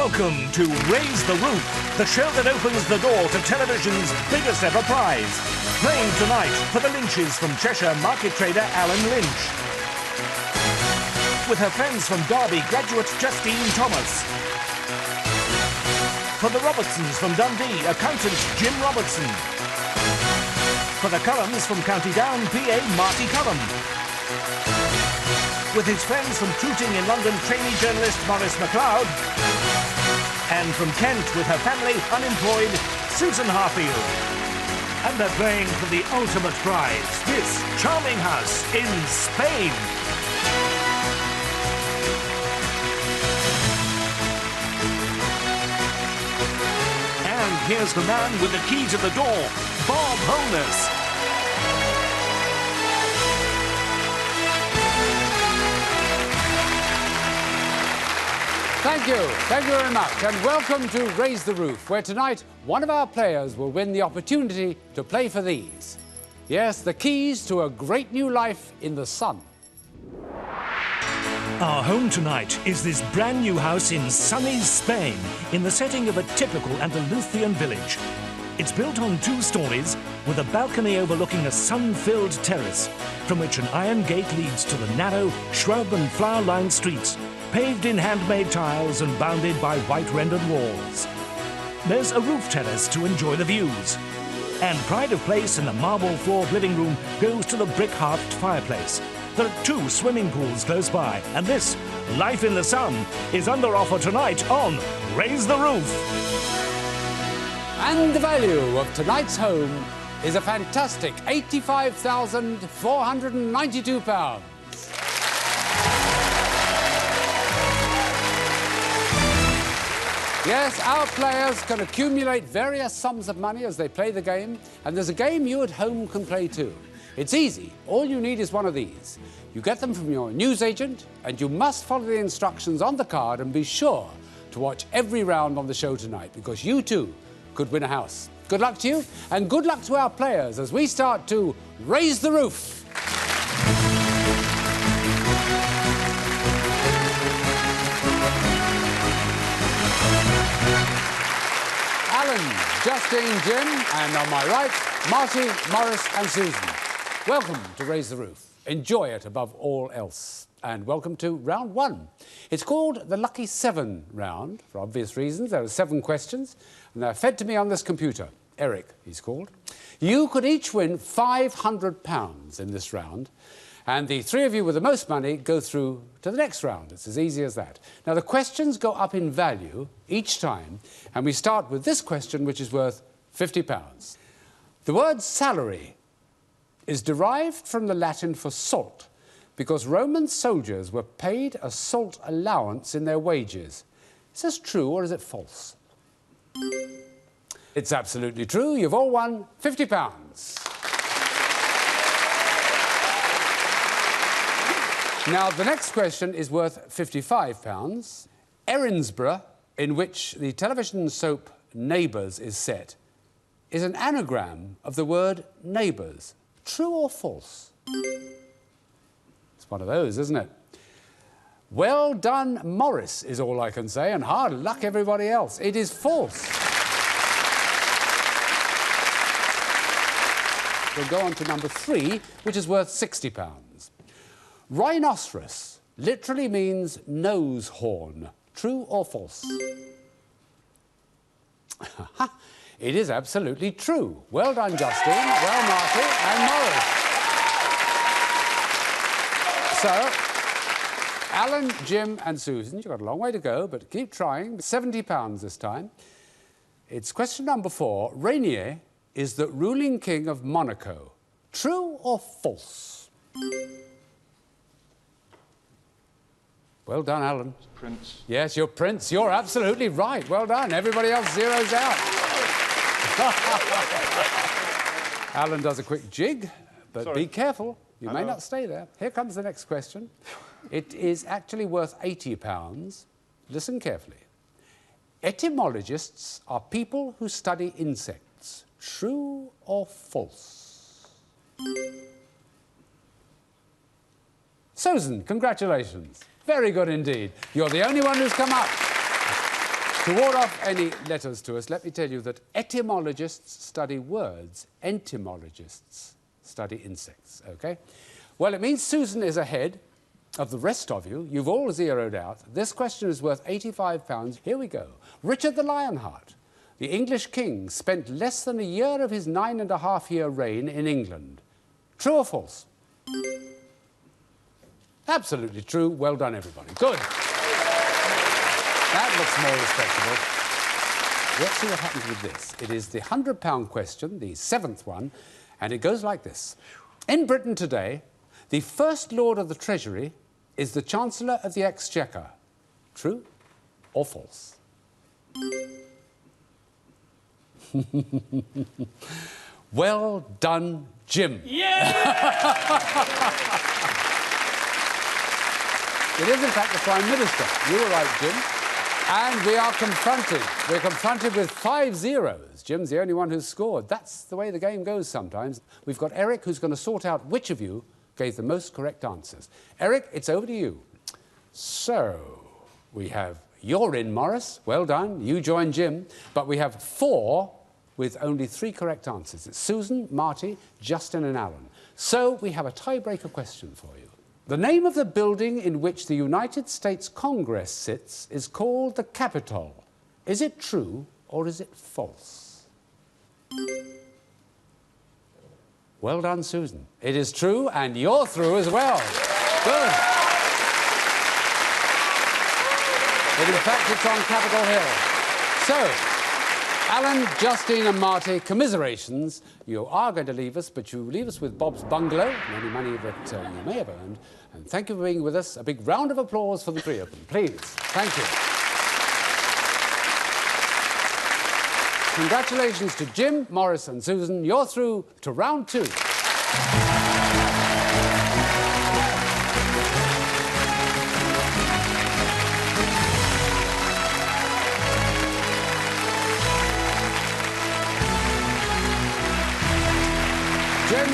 Welcome to Raise the Roof, the show that opens the door to television's biggest ever prize. Playing tonight for the Lynches from Cheshire market trader Alan Lynch. With her friends from Derby graduate Justine Thomas. For the Robertsons from Dundee, accountant Jim Robertson. For the Cullums from County Down, PA Marty Cullum. With his friends from Tooting in London, trainee journalist Maurice MacLeod. And from Kent, with her family, unemployed, Susan Harfield. And they're playing for the ultimate prize, this charming house in Spain. And here's the man with the key to the door, Bob Holness. Thank you very much, and welcome to Raise the Roof, where tonight one of our players will win the opportunity to play for these. Yes, the keys to a great new life in the sun. Our home tonight is this brand new house in sunny Spain, in the setting of a typical Andalusian village. It's built on 2 stories, with a balcony overlooking a sun-filled terrace, from which an iron gate leads to the narrow, shrub and flower-lined streets, paved in handmade tiles and bounded by white rendered walls. There's a roof terrace to enjoy the views. And pride of place in the marble-floored living room goes to the brick-hearthed fireplace. There are 2 swimming pools close by, and this, Life in the Sun, is under offer tonight on Raise the Roof. And the value of tonight's home is a fantastic £85,492. Yes, our players can accumulate various sums of money as they play the game, and there's a game you at home can play too. It's easy. All you need is one of these. You get them from your newsagent, and you must follow the instructions on the card and be sure to watch every round on the show tonight, because you too could win a house. Good luck to you, and good luck to our players as we start to Raise the Roof. Alan, Justine, Jim, and on my right, Marty, Maurice and Susan. Welcome to Raise the Roof. Enjoy it above all else. And welcome to round 1. It's called the Lucky 7 round, for obvious reasons. There are 7 questions, and they're fed to me on this computer. Eric, he's called. You could each win £500 in this round, and the 3 of you with the most money go through to the next round. It's as easy as that. Now, the questions go up in value each time, and we start with this question, which is worth £50. The word salary is derived from the Latin for salt, because Roman soldiers were paid a salt allowance in their wages. Is this true or is it false? It's absolutely true. You've all won £50. Now, the next question is worth £55. Erinsborough, in which the television soap Neighbours is set, is an anagram of the word neighbours. True or false? It's one of those, isn't it? Well done, Maurice, is all I can say, and hard luck, everybody else. It is false. We'll go on to number 3, which is worth £60. Rhinoceros literally means nose horn. True or false? It is absolutely true. Well done, Justine. Well, Marty and Maurice. So, Alan, Jim and Susan, you've got a long way to go, but keep trying. £70 this time. It's question number 4. Rainier is the ruling king of Monaco. True or false? Well done, Alan. Prince. Yes, you're Prince. You're absolutely right. Well done. Everybody else zeroes out. Alan does a quick jig, but Sorry. be careful. You may not stay there. Here comes the next question. It is actually worth £80. Listen carefully. Etymologists are people who study insects. True or false? Susan, congratulations. Very good indeed. You're the only one who's come up. To ward off any letters to us, let me tell you that etymologists study words, entomologists study insects, OK? Well, it means Susan is ahead of the rest of you. You've all zeroed out. This question is worth £85. Here we go. Richard the Lionheart, the English king, spent less than a year of his 9.5-year reign in England. True or false? Absolutely true. Well done, everybody. Good. That looks more respectable. Let's see what happens with this. It is the £100 question, the 7th one, and it goes like this. In Britain today, the First Lord of the Treasury is the Chancellor of the Exchequer. True or false? Well done, Jim. Yeah! It is, in fact, the Prime Minister. You were right, Jim. And we are confronted. We're confronted with 5 zeros. Jim's the only one who's scored. That's the way the game goes sometimes. We've got Eric, who's going to sort out which of you gave the most correct answers. Eric, it's over to you. So, we have you're in, Morris. Well done. You join Jim. But we have 4 with only 3 correct answers. It's Susan, Marty, Justin and Alan. So, we have a tiebreaker question for you. The name of the building in which the United States Congress sits is called the Capitol. Is it true or is it false? Well done, Susan. It is true, and you're through as well. Good. In fact, it's on Capitol Hill. So, Alan, Justine and Marty, commiserations. You are going to leave us, but you leave us with Bob's Bungalow, and any money that you may have earned. And thank you for being with us. A big round of applause for the 3 of them, please. Thank you. Congratulations to Jim, Morris and Susan. You're through to round 2. Jim,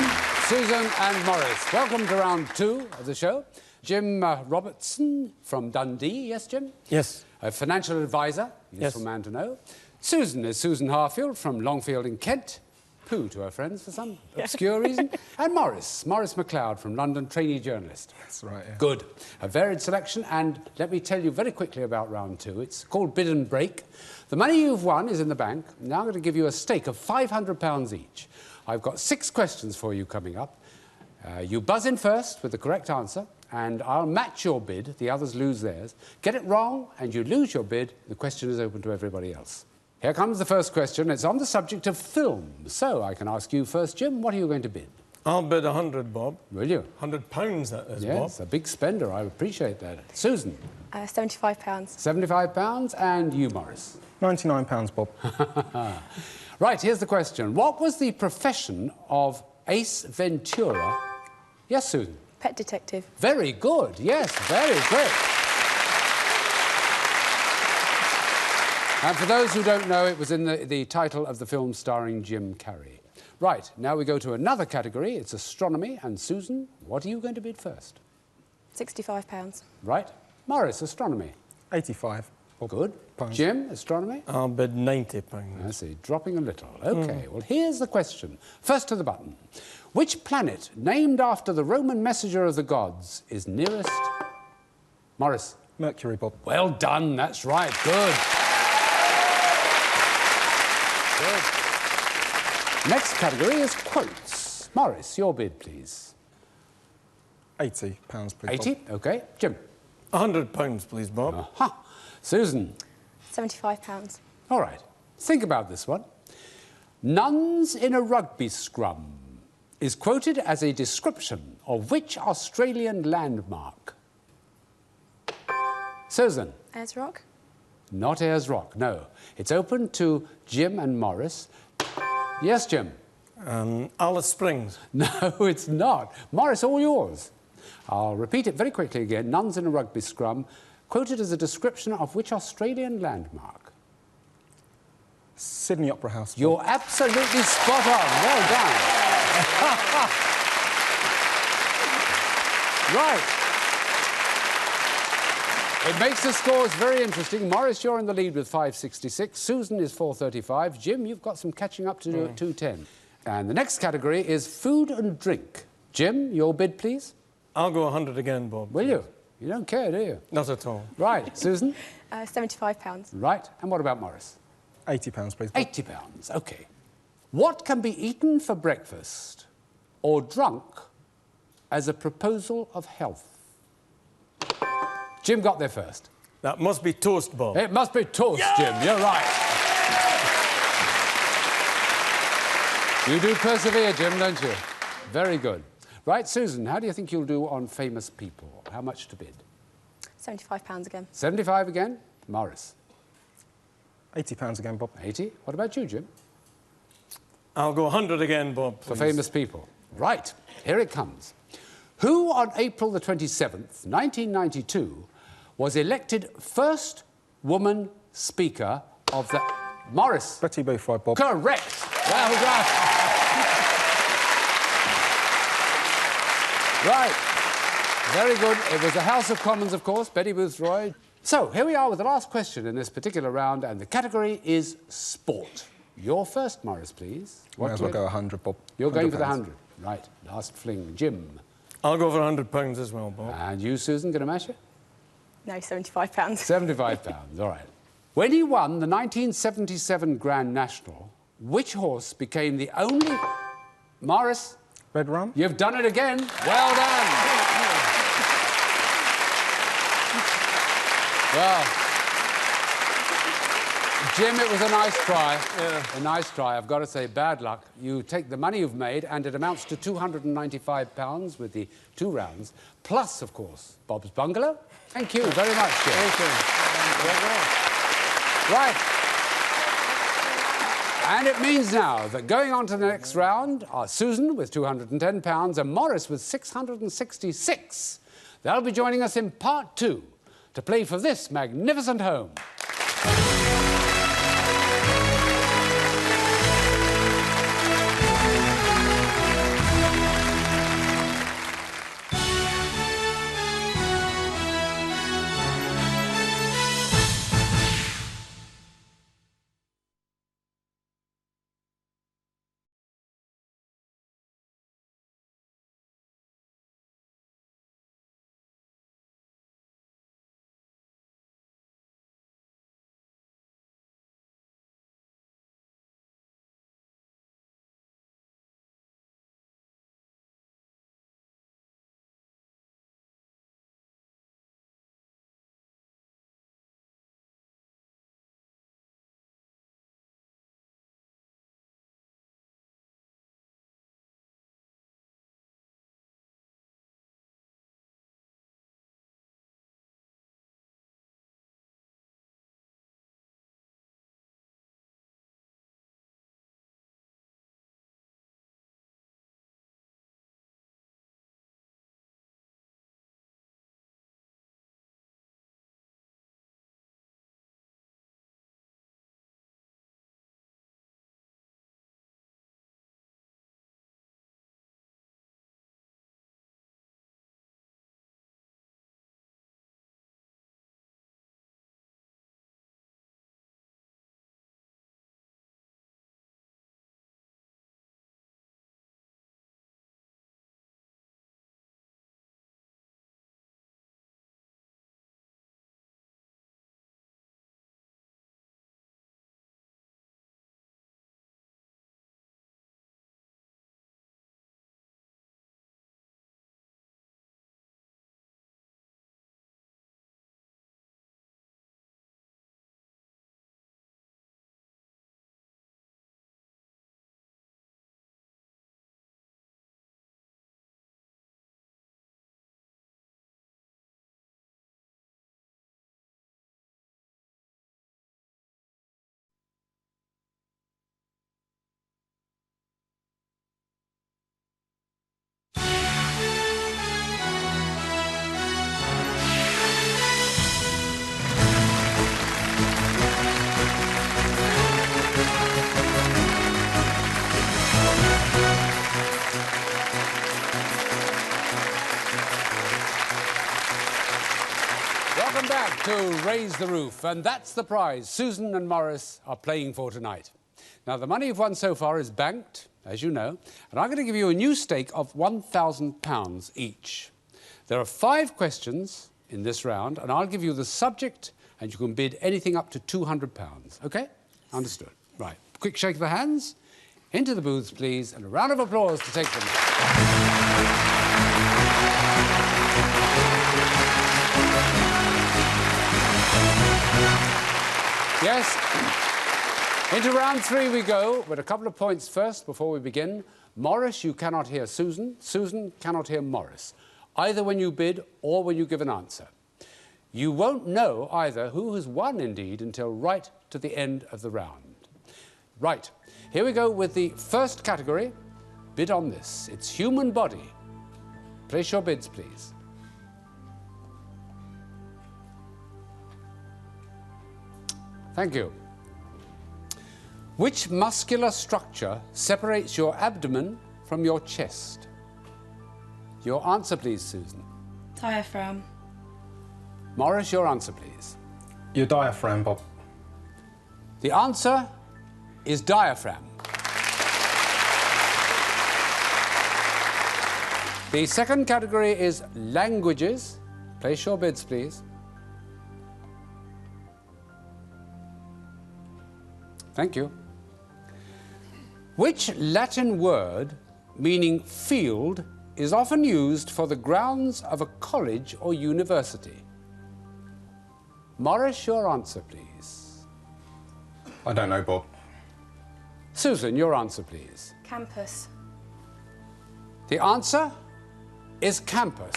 Susan and Morris, welcome to round 2 of the show. Jim Robertson from Dundee, yes, Jim? Yes. A financial advisor, useful man to know. Susan is Susan Harfield from Longfield in Kent. Pooh to her friends for some obscure reason. And Morris MacLeod from London, trainee journalist. That's right, yeah. Good. A varied selection, and let me tell you very quickly about round 2. It's called Bid and Break. The money you've won is in the bank. Now I'm going to give you a stake of £500 each. I've got 6 questions for you coming up. You buzz in first with the correct answer, and I'll match your bid. The others lose theirs. Get it wrong, and you lose your bid. The question is open to everybody else. Here comes the first question. It's on the subject of film. So I can ask you first, Jim, what are you going to bid? I'll bid 100, Bob. Will you? £100, that is, Bob. Yes, a big spender. I appreciate that. Susan? £75. £75. And you, Morris? £99, Bob. Right, here's the question. What was the profession of Ace Ventura? Yes, Susan? Pet detective. Very good. Yes, very quick. And for those who don't know, it was in the title of the film starring Jim Carrey. Right, now we go to another category. It's astronomy. And Susan, what are you going to bid first? £65. Right. Morris, astronomy. 85. Good. Pounds. Jim, astronomy. I'll bid £90. I see, dropping a little. OK, well, here's the question. First to the button. Which planet, named after the Roman messenger of the gods, is nearest... Morris. Mercury, Bob. Well done, that's right. Good. Good. Next category is quotes. Morris, your bid, please. £80, please, 80, Bob. OK. Jim. £100, please, Bob. Aha. Susan. £75. All right. Think about this one. Nuns in a rugby scrum is quoted as a description of which Australian landmark? Susan? Ayers Rock. Not Ayers Rock, no. It's open to Jim and Morris. Yes, Jim? Alice Springs. No, it's not. Morris, all yours. I'll repeat it very quickly again. Nuns in a rugby scrum, quoted as a description of which Australian landmark? Sydney Opera House, Bob. You're absolutely spot on. Well done. Right. It makes the scores very interesting. Maurice, you're in the lead with 566. Susan is 435. Jim, you've got some catching up to do at 210. And the next category is food and drink. Jim, your bid, please. I'll go 100 again, Bob. Will you? You don't care, do you? Not at all. Right. Susan? £75. Right. And what about Maurice? £80, please, Bob. £80. OK. What can be eaten for breakfast or drunk as a proposal of health? Jim got there first. That must be toast, Bob. It must be toast, Jim. You're right. You do persevere, Jim, don't you? Very good. Right, Susan, how do you think you'll do on famous people? How much to bid? £75 again. 75 again? Maurice? £80 again, Bob. 80. What about you, Jim? I'll go 100 again, Bob. For please. famous people. Right, here it comes. Who on April the 27th, 1992, was elected first woman Speaker of the... Maurice? Betty Boothroyd, Bob. Correct. Well done. Right. Very good. It was the House of Commons, of course, Betty Boothroyd. So, here we are with the last question in this particular round, and the category is sport. You're first, Maurice, please. Might as well go 100, Bob. You're going for the £100. 100. Right. Last fling. Jim. I'll go for £100 as well, Bob. And you, Susan, going to match it? No, £75. £75. All right. When he won the 1977 Grand National, which horse became the only... Maurice? Red Rum? You've done it again. Well done. Well, Jim, it was a nice try. Yeah. A nice try. I've got to say, bad luck. You take the money you've made, and it amounts to £295 with the 2 rounds, plus, of course, Bob's Bungalow. Thank you very much, Jim. Thank you. Right. And it means now that going on to the next round are Susan with £210 and Maurice with £666. They'll be joining us in part 2 to play for this magnificent home. back to Raise the Roof, and that's the prize Susan and Morris are playing for tonight. Now, the money you've won so far is banked, as you know, and I'm going to give you a new stake of £1,000 each. There are 5 questions in this round, and I'll give you the subject, and you can bid anything up to £200, OK? Understood. Right. Quick shake of the hands. Into the booths, please, and a round of applause to take them. Yes. Into round 3 we go, with a couple of points first before we begin. Morris, you cannot hear Susan. Susan cannot hear Morris, either when you bid or when you give an answer. You won't know either who has won, indeed, until right to the end of the round. Right, here we go with the first category. Bid on this. It's human body. Place your bids, please. Thank you. Which muscular structure separates your abdomen from your chest? Your answer, please, Susan. Diaphragm. Morris, your answer, please. Your diaphragm, Bob. The answer is diaphragm. The second category is languages. Place your bids, please. Thank you. Which Latin word meaning field is often used for the grounds of a college or university? Morris, your answer, please. I don't know, Bob. Susan, your answer, please. Campus. The answer is campus.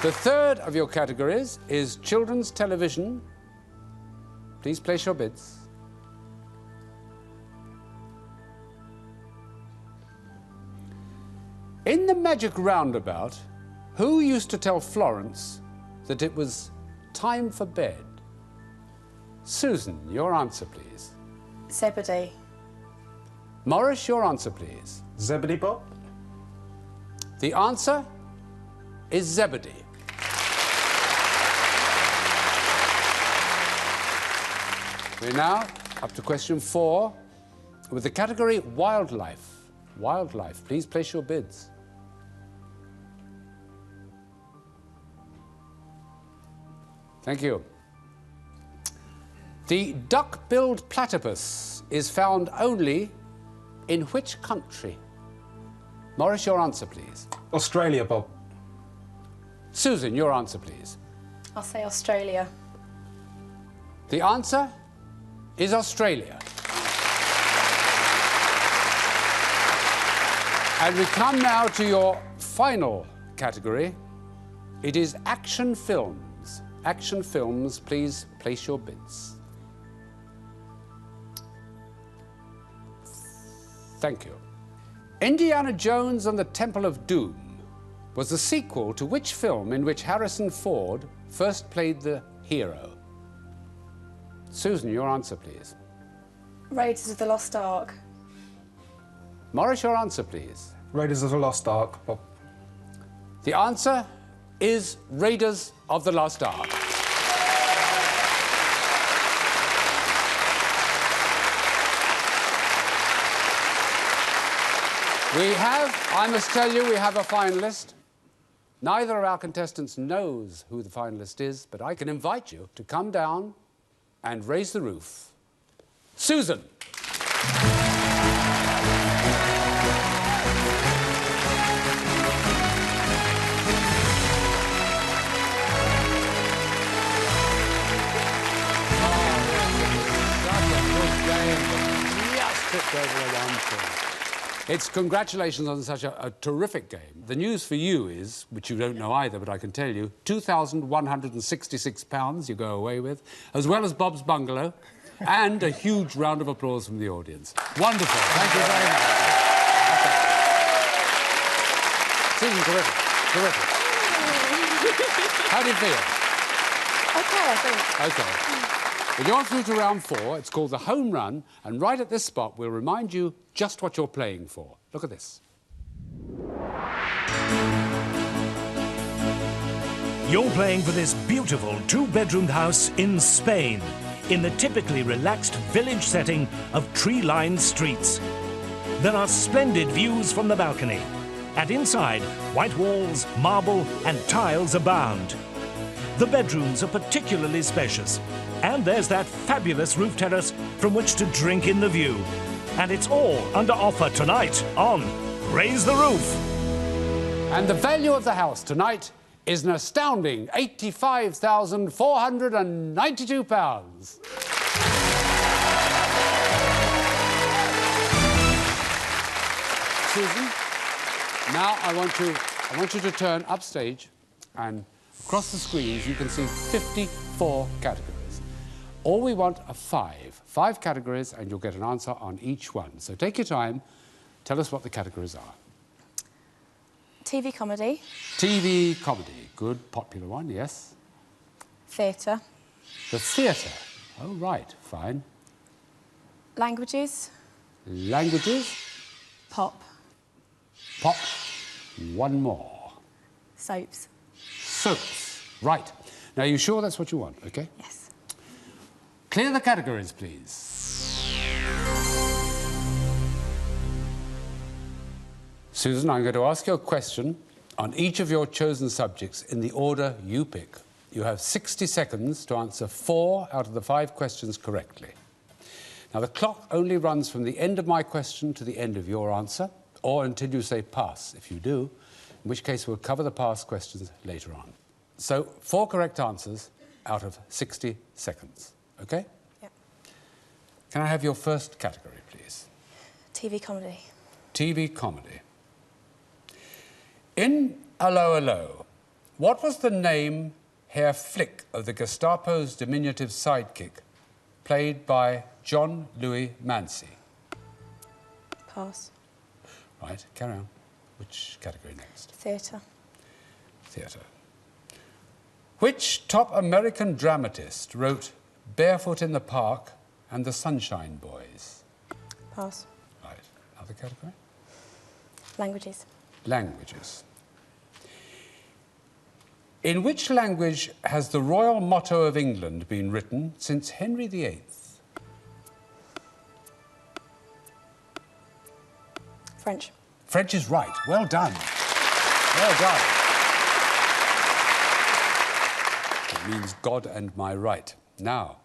The third of your categories is children's television. Please place your bids. In the Magic Roundabout, who used to tell Florence that it was time for bed? Susan, your answer, please. Zebedee. Morris, your answer, please. Zebedee, Bob? The answer is Zebedee. We're now up to question 4 with the category wildlife. Wildlife, please place your bids. Thank you. The duck-billed platypus is found only in which country? Morris, your answer, please. Australia, Bob. Susan, your answer, please. I'll say Australia. The answer is Australia. And we come now to your final category. It is action films. Action films, please place your bids. Thank you. Indiana Jones and the Temple of Doom was the sequel to which film in which Harrison Ford first played the hero? Susan, your answer, please. Raiders of the Lost Ark. Morris, your answer, please. Raiders of the Lost Ark, Bob. The answer is Raiders of the Lost Ark. We have, I must tell you, we have a finalist. Neither of our contestants knows who the finalist is, but I can invite you to come down and raise the roof. Susan. It's congratulations on such a terrific game. The news for you is, which you don't know either, but I can tell you, £2,166 you go away with, as well as Bob's Bungalow, and a huge round of applause from the audience. Wonderful. Thank you very much. Okay. Susan, terrific. Terrific. How do you feel? Okay, I think. Okay. Well, you're through to round 4. It's called the home run, and right at this spot, we'll remind you just what you're playing for. Look at this. You're playing for this beautiful two-bedroomed house in Spain, in the typically relaxed village setting of tree-lined streets. There are splendid views from the balcony, and inside, white walls, marble and tiles abound. The bedrooms are particularly spacious, and there's that fabulous roof terrace from which to drink in the view. And it's all under offer tonight on Raise the Roof. And the value of the house tonight is an astounding £85,492. Susan, now I want you to turn upstage, and across the screens you can see 54 categories. All we want are five categories, and you'll get an answer on each one. So take your time, tell us what the categories are. TV comedy. TV comedy, good, popular one, yes. Theatre. The theatre, oh right, fine. Languages. Languages, Pop. pop, one more. Soaps. Soaps, right. Now, you sure that's what you want, okay? Yes. Clear the categories, please. Susan, I'm going to ask you a question on each of your chosen subjects in the order you pick. You have 60 seconds to answer 4 out of the 5 questions correctly. Now, the clock only runs from the end of my question to the end of your answer, or until you say pass, if you do, in which case we'll cover the pass questions later on. So, 4 correct answers out of 60 seconds, OK? Yep. Can I have your first category, please? TV comedy. TV comedy. In Allo Allo, what was the name Herr Flick of the Gestapo's diminutive sidekick, played by John Louis Mancy? Pass. Right, carry on. Which category next? Theatre. Theatre. Which top American dramatist wrote Barefoot in the Park and The Sunshine Boys? Pass. Right, another category? Languages. Languages. In which language has the royal motto of England been written since Henry VIII? French. French is right. Well done. Well done. It means God and my right. Now,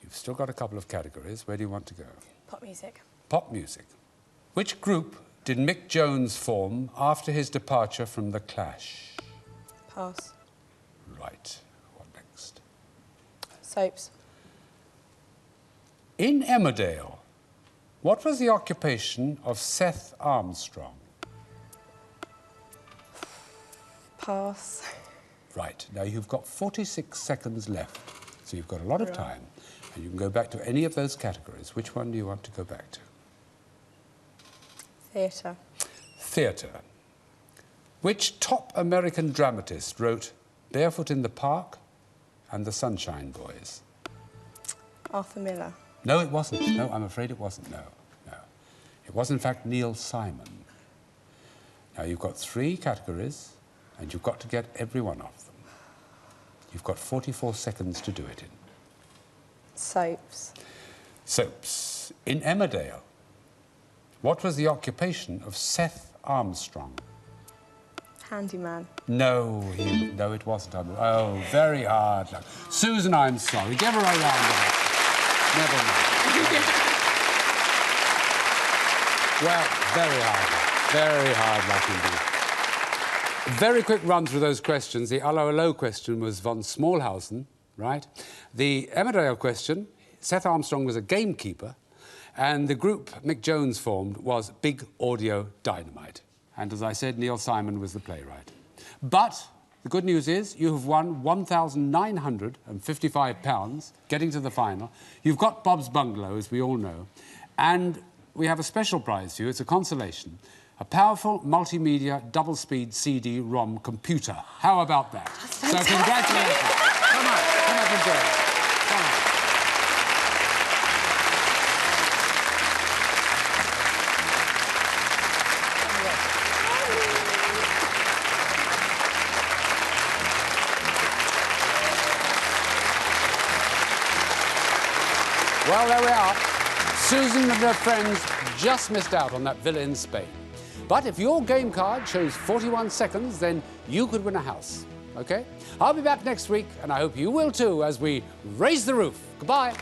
you've still got a couple of categories. Where do you want to go? Pop music. Pop music. Which group did Mick Jones form after his departure from The Clash? Pass. Right. What next? Soaps. In Emmerdale, what was the occupation of Seth Armstrong? Pass. Right. Now, you've got 46 seconds left, so you've got a lot of time, and you can go back to any of those categories. Which one do you want to go back to? Theatre. Theatre. Which top American dramatist wrote Barefoot in the Park and The Sunshine Boys? Arthur Miller. No, it wasn't. No, I'm afraid it wasn't. No, no. It was, in fact, Neil Simon. Now, you've got 3 categories, and you've got to get every one of them. You've got 44 seconds to do it in. Soaps. Soaps. In Emmerdale, what was the occupation of Seth Armstrong? Handyman. No, no, it wasn't. Oh, very hard luck. Susan, I'm sorry. Give her a round of applause. Never mind. Well, very hard luck. Very hard luck indeed. Very quick run through those questions. The Allo Allo question was von Smallhausen, right? The Emmerdale question, Seth Armstrong was a gamekeeper, and the group Mick Jones formed was Big Audio Dynamite. And as I said, Neil Simon was the playwright. But the good news is you have won £1,955, getting to the final. You've got Bob's Bungalow, as we all know. And we have a special prize for you. It's a consolation. A powerful multimedia double-speed CD-ROM computer. How about that? So congratulations. Come on, come up and join us. Come on. Well, there we are. Susan and her friends just missed out on that villa in Spain. But if your game card shows 41 seconds, then you could win a house. OK? I'll be back next week, and I hope you will too, as we raise the roof. Goodbye.